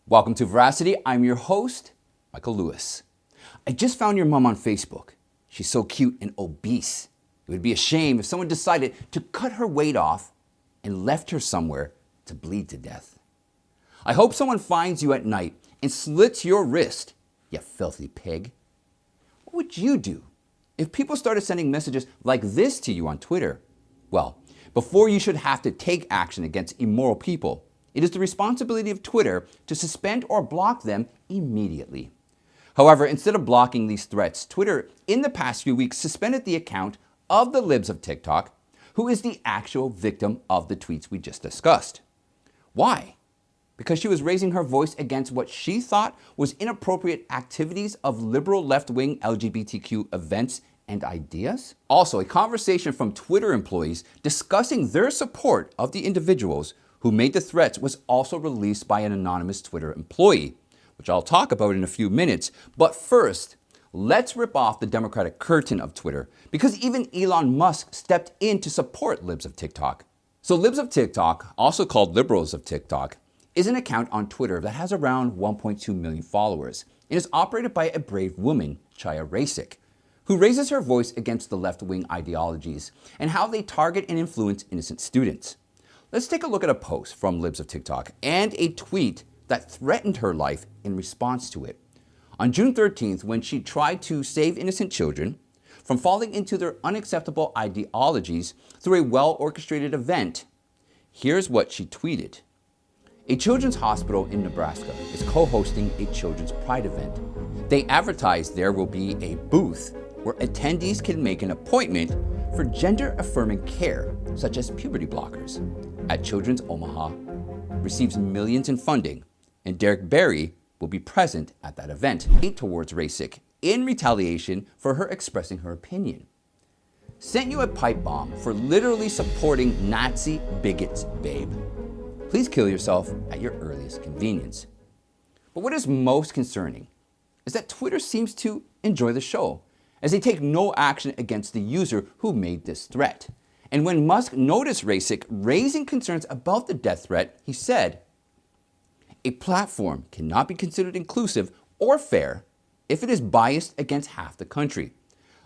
Welcome to Veracity. I'm your host, Michael Lewis. I just found your mom on Facebook. She's so cute and obese. It would be a shame if someone decided to cut her weight off and left her somewhere to bleed to death. I hope someone finds you at night and slits your wrist, you filthy pig. What would you do if people started sending messages like this to you on Twitter? Well, before you should have to take action against immoral people, it is the responsibility of Twitter to suspend or block them immediately. However, instead of blocking these threats, Twitter in the past few weeks suspended the account of the libs of TikTok, who is the actual victim of the tweets we just discussed. Why? Because she was raising her voice against what she thought was inappropriate activities of liberal left-wing LGBTQ events and ideas? Also, a conversation from Twitter employees discussing their support of the individuals who made the threats was also released by an anonymous Twitter employee, which I'll talk about in a few minutes. But first, let's rip off the Democratic curtain of Twitter, because even Elon Musk stepped in to support Libs of TikTok. So Libs of TikTok, also called Liberals of TikTok, is an account on Twitter that has around 1.2 million followers and is operated by a brave woman, Chaya Rasic, who raises her voice against the left-wing ideologies and how they target and influence innocent students. Let's take a look at a post from Libs of TikTok and a tweet that threatened her life in response to it. On June 13th, when she tried to save innocent children from falling into their unacceptable ideologies through a well-orchestrated event, here's what she tweeted. A children's hospital in Nebraska is co-hosting a children's pride event. They advertise there will be a booth where attendees can make an appointment for gender-affirming care, such as puberty blockers. At Children's Omaha, receives millions in funding, and Derek Barry will be present at that event. Hate towards Rasic in retaliation for her expressing her opinion. Sent you a pipe bomb for literally supporting Nazi bigots, babe. Please kill yourself at your earliest convenience. But what is most concerning is that Twitter seems to enjoy the show, as they take no action against the user who made this threat. And when Musk noticed Rasic raising concerns about the death threat, he said, "A platform cannot be considered inclusive or fair if it is biased against half the country."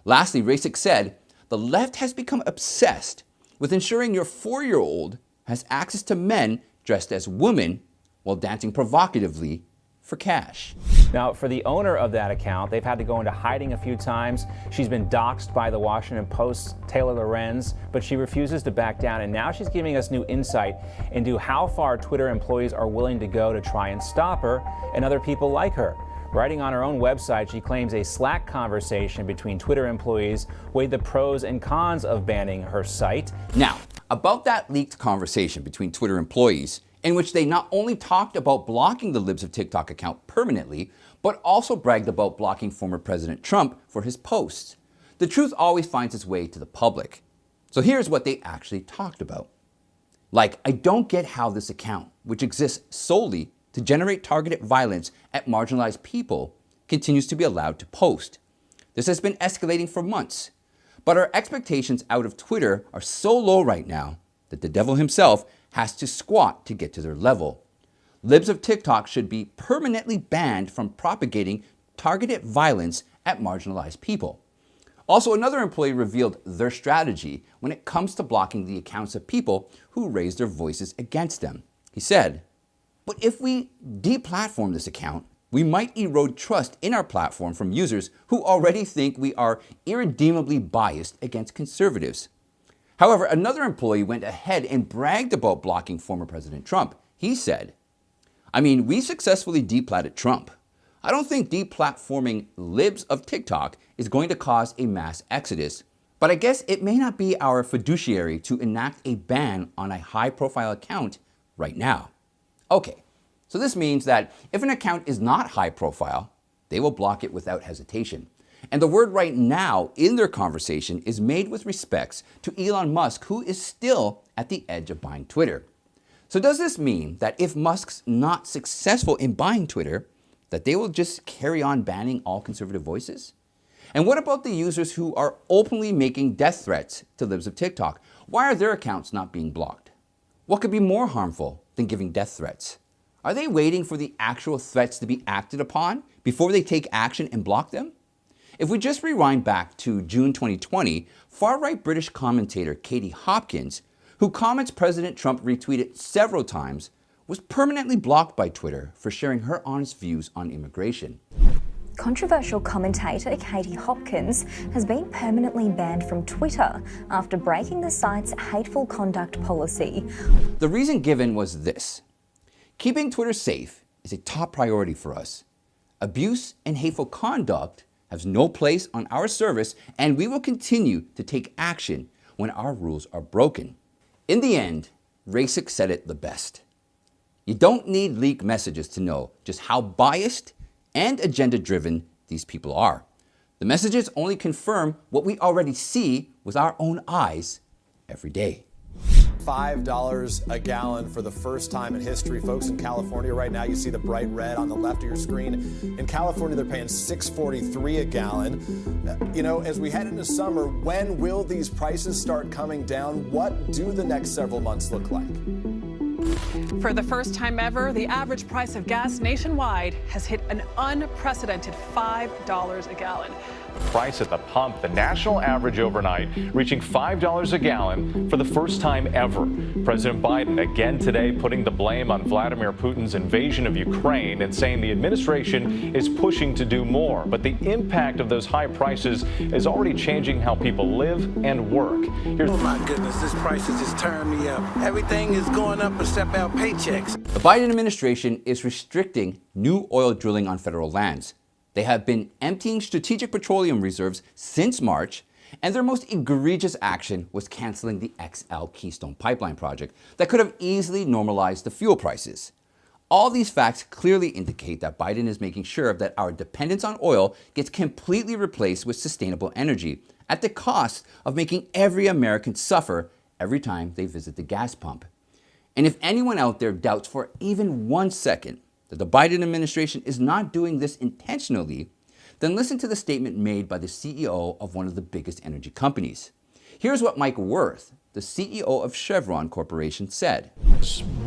Lastly, Rasic said, "The left has become obsessed with ensuring your 4-year-old has access to men dressed as women while dancing provocatively for cash." Now, for the owner of that account, they've had to go into hiding a few times. She's been doxxed by the Washington Post's Taylor Lorenz, but she refuses to back down. And now she's giving us new insight into how far Twitter employees are willing to go to try and stop her and other people like her. Writing on her own website, she claims a Slack conversation between Twitter employees weighed the pros and cons of banning her site. Now, about that leaked conversation between Twitter employees, in which they not only talked about blocking the Libs of TikTok account permanently, but also bragged about blocking former President Trump for his posts. The truth always finds its way to the public. So here's what they actually talked about. Like, I don't get how this account, which exists solely to generate targeted violence at marginalized people, continues to be allowed to post. This has been escalating for months. But our expectations out of Twitter are so low right now that the devil himself has to squat to get to their level. Libs of TikTok should be permanently banned from propagating targeted violence at marginalized people. Also, another employee revealed their strategy when it comes to blocking the accounts of people who raise their voices against them. He said, "But if we deplatform this account, we might erode trust in our platform from users who already think we are irredeemably biased against conservatives." However, another employee went ahead and bragged about blocking former President Trump. He said, we successfully deplatted Trump. I don't think deplatforming Libs of TikTok is going to cause a mass exodus, but I guess it may not be our fiduciary to enact a ban on a high-profile account right now." Okay, so this means that if an account is not high-profile, they will block it without hesitation. And the word right now in their conversation is made with respects to Elon Musk, who is still at the edge of buying Twitter. So does this mean that if Musk's not successful in buying Twitter, that they will just carry on banning all conservative voices? And what about the users who are openly making death threats to Libs of TikTok? Why are their accounts not being blocked? What could be more harmful than giving death threats? Are they waiting for the actual threats to be acted upon before they take action and block them? If we just rewind back to June 2020, far-right British commentator Katie Hopkins, who comments President Trump retweeted several times, was permanently blocked by Twitter for sharing her honest views on immigration. Controversial commentator Katie Hopkins has been permanently banned from Twitter after breaking the site's hateful conduct policy. The reason given was this: keeping Twitter safe is a top priority for us. Abuse and hateful conduct has no place on our service, and we will continue to take action when our rules are broken. In the end, Rasic said it the best. You don't need leaked messages to know just how biased and agenda-driven these people are. The messages only confirm what we already see with our own eyes every day. $5 a gallon for the first time in history. Folks, in California right now, you see the bright red on the left of your screen. In California, they're paying $6.43 a gallon. You know, as we head into summer, when will these prices start coming down? What do the next several months look like? For the first time ever, the average price of gas nationwide has hit an unprecedented $5 a gallon. Price at the pump, the national average overnight, reaching $5 a gallon for the first time ever. President Biden again today putting the blame on Vladimir Putin's invasion of Ukraine and saying the administration is pushing to do more. But the impact of those high prices is already changing how people live and work. Oh my goodness, this price has just turned me up. Everything is going up except our paychecks. The Biden administration is restricting new oil drilling on federal lands. They have been emptying strategic petroleum reserves since March, and their most egregious action was canceling the XL Keystone Pipeline project that could have easily normalized the fuel prices. All these facts clearly indicate that Biden is making sure that our dependence on oil gets completely replaced with sustainable energy at the cost of making every American suffer every time they visit the gas pump. And if anyone out there doubts for even 1 second that the Biden administration is not doing this intentionally, then listen to the statement made by the CEO of one of the biggest energy companies. Here's what Mike Wirth, the CEO of Chevron Corporation, said.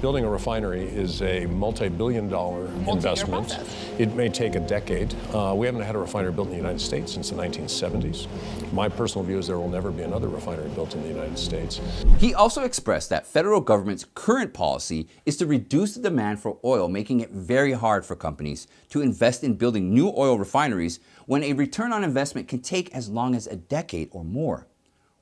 Building a refinery is a multi-billion-dollar investment. It may take a decade. We haven't had a refinery built in the United States since the 1970s. My personal view is there will never be another refinery built in the United States. He also expressed that federal government's current policy is to reduce the demand for oil, making it very hard for companies to invest in building new oil refineries when a return on investment can take as long as a decade or more.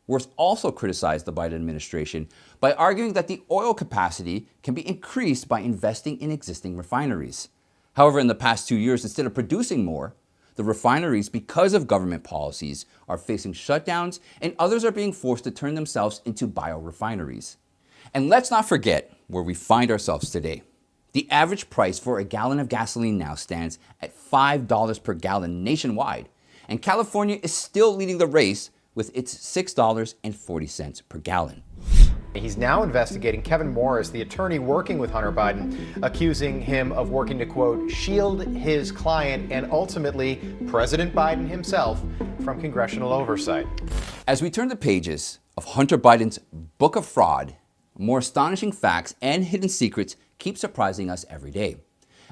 Wirth also criticized the Biden administration by arguing that the oil capacity can be increased by investing in existing refineries. However, in the past 2 years, instead of producing more, the refineries, because of government policies, are facing shutdowns, and others are being forced to turn themselves into biorefineries. And let's not forget where we find ourselves today. The average price for a gallon of gasoline now stands at $5 per gallon nationwide, and California is still leading the race with its $6.40 per gallon. He's now investigating Kevin Morris, the attorney working with Hunter Biden, accusing him of working to, quote, shield his client and ultimately President Biden himself from congressional oversight. As we turn the pages of Hunter Biden's book of fraud, more astonishing facts and hidden secrets keep surprising us every day.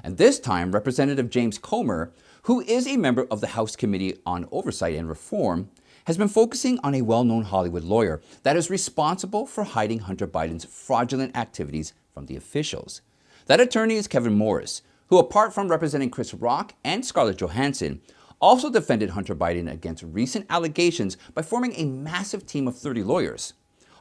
And this time, Representative James Comer, who is a member of the House Committee on Oversight and Reform, has been focusing on a well-known Hollywood lawyer that is responsible for hiding Hunter Biden's fraudulent activities from the officials. That attorney is Kevin Morris, who, apart from representing Chris Rock and Scarlett Johansson, also defended Hunter Biden against recent allegations by forming a massive team of 30 lawyers.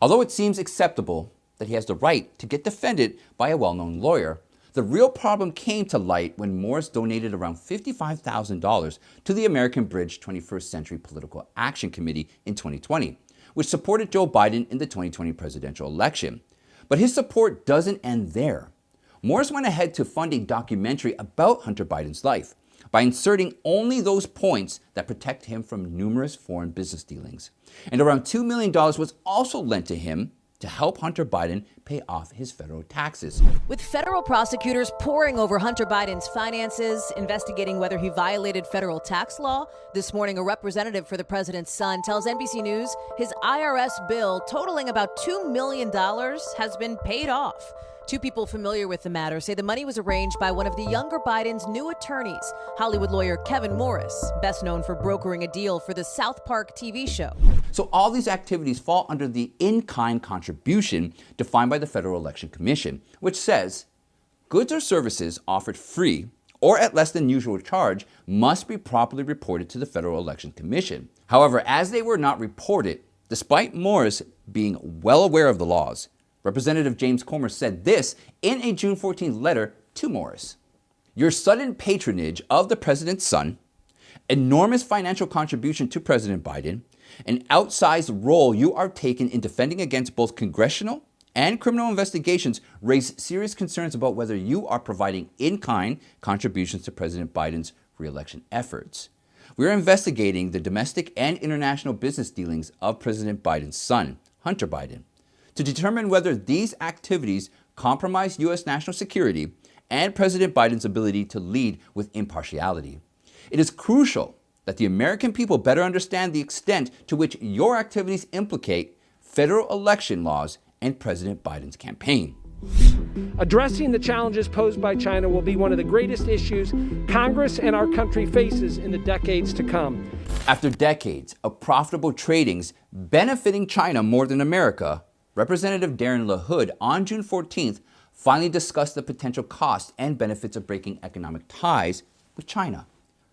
Although it seems acceptable that he has the right to get defended by a well-known lawyer, the real problem came to light when Morris donated around $55,000 to the American Bridge 21st Century Political Action Committee in 2020, which supported Joe Biden in the 2020 presidential election. But his support doesn't end there. Morris went ahead to fund a documentary about Hunter Biden's life by inserting only those points that protect him from numerous foreign business dealings. And around $2 million was also lent to him to help Hunter Biden pay off his federal taxes. With federal prosecutors poring over Hunter Biden's finances, investigating whether he violated federal tax law, this morning a representative for the president's son tells NBC News his IRS bill totaling about $2 million has been paid off. Two people familiar with the matter say the money was arranged by one of the younger Biden's new attorneys, Hollywood lawyer Kevin Morris, best known for brokering a deal for the South Park TV show. So all these activities fall under the in-kind contribution defined by the Federal Election Commission, which says goods or services offered free or at less than usual charge must be properly reported to the Federal Election Commission. However, as they were not reported, despite Morris being well aware of the laws, Representative James Comer said this in a June 14th letter to Morris. Your sudden patronage of the president's son, enormous financial contribution to President Biden, an outsized role you are taking in defending against both congressional and criminal investigations raise serious concerns about whether you are providing in-kind contributions to President Biden's re-election efforts. We are investigating the domestic and international business dealings of President Biden's son, Hunter Biden, to determine whether these activities compromise U.S. national security and President Biden's ability to lead with impartiality. It is crucial that the American people better understand the extent to which your activities implicate federal election laws and President Biden's campaign. Addressing the challenges posed by China will be one of the greatest issues Congress and our country faces in the decades to come. After decades of profitable tradings benefiting China more than America, Representative Darren LaHood on June 14th finally discussed the potential costs and benefits of breaking economic ties with China.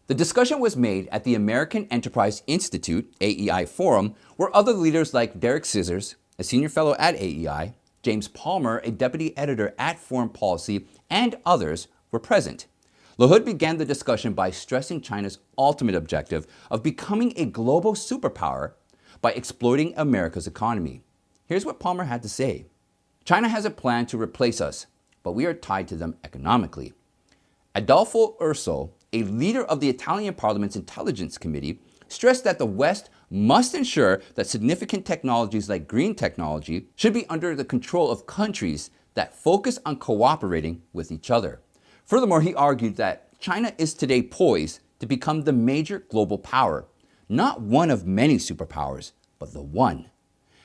The discussion was made at the American Enterprise Institute, AEI Forum, where other leaders like Derek Scissors, a senior fellow at AEI, James Palmer, a deputy editor at Foreign Policy, and others were present. LaHood began the discussion by stressing China's ultimate objective of becoming a global superpower by exploiting America's economy. Here's what Palmer had to say. China has a plan to replace us, but we are tied to them economically. Adolfo Urso, a leader of the Italian Parliament's Intelligence Committee, stressed that the West must ensure that significant technologies like green technology should be under the control of countries that focus on cooperating with each other. Furthermore, he argued that China is today poised to become the major global power, not one of many superpowers, but the one.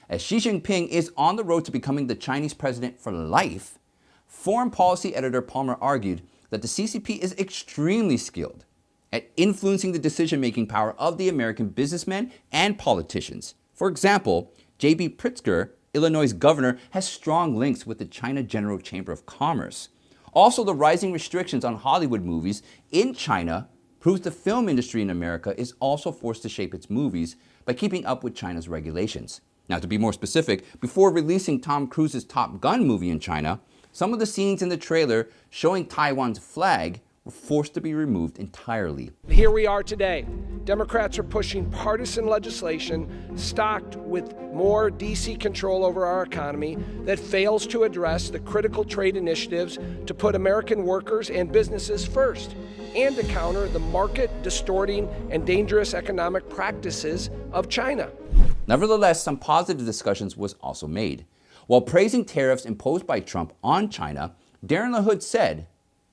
As Xi Jinping is on the road to becoming the Chinese president for life, Foreign Policy editor Palmer argued that the CCP is extremely skilled at influencing the decision-making power of the American businessmen and politicians. For example, J.B. Pritzker, Illinois' governor, has strong links with the China General Chamber of Commerce. Also, the rising restrictions on Hollywood movies in China proves the film industry in America is also forced to shape its movies by keeping up with China's regulations. Now, to be more specific, before releasing Tom Cruise's Top Gun movie in China, some of the scenes in the trailer showing Taiwan's flag were forced to be removed entirely. Here we are today. Democrats are pushing partisan legislation stocked with more DC control over our economy that fails to address the critical trade initiatives to put American workers and businesses first and to counter the market-distorting and dangerous economic practices of China. Nevertheless, some positive discussions was also made. While praising tariffs imposed by Trump on China, Darren LaHood said,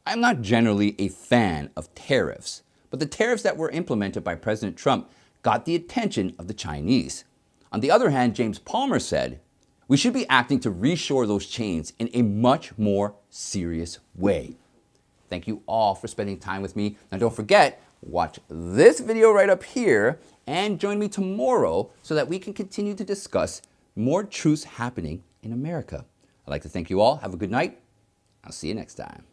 I'm not generally a fan of tariffs, but the tariffs that were implemented by President Trump got the attention of the Chinese. On the other hand, James Palmer said, we should be acting to reshore those chains in a much more serious way. Thank you all for spending time with me. Now don't forget, watch this video right up here and join me tomorrow so that we can continue to discuss more truths happening in America. I'd like to thank you all. Have a good night. I'll see you next time.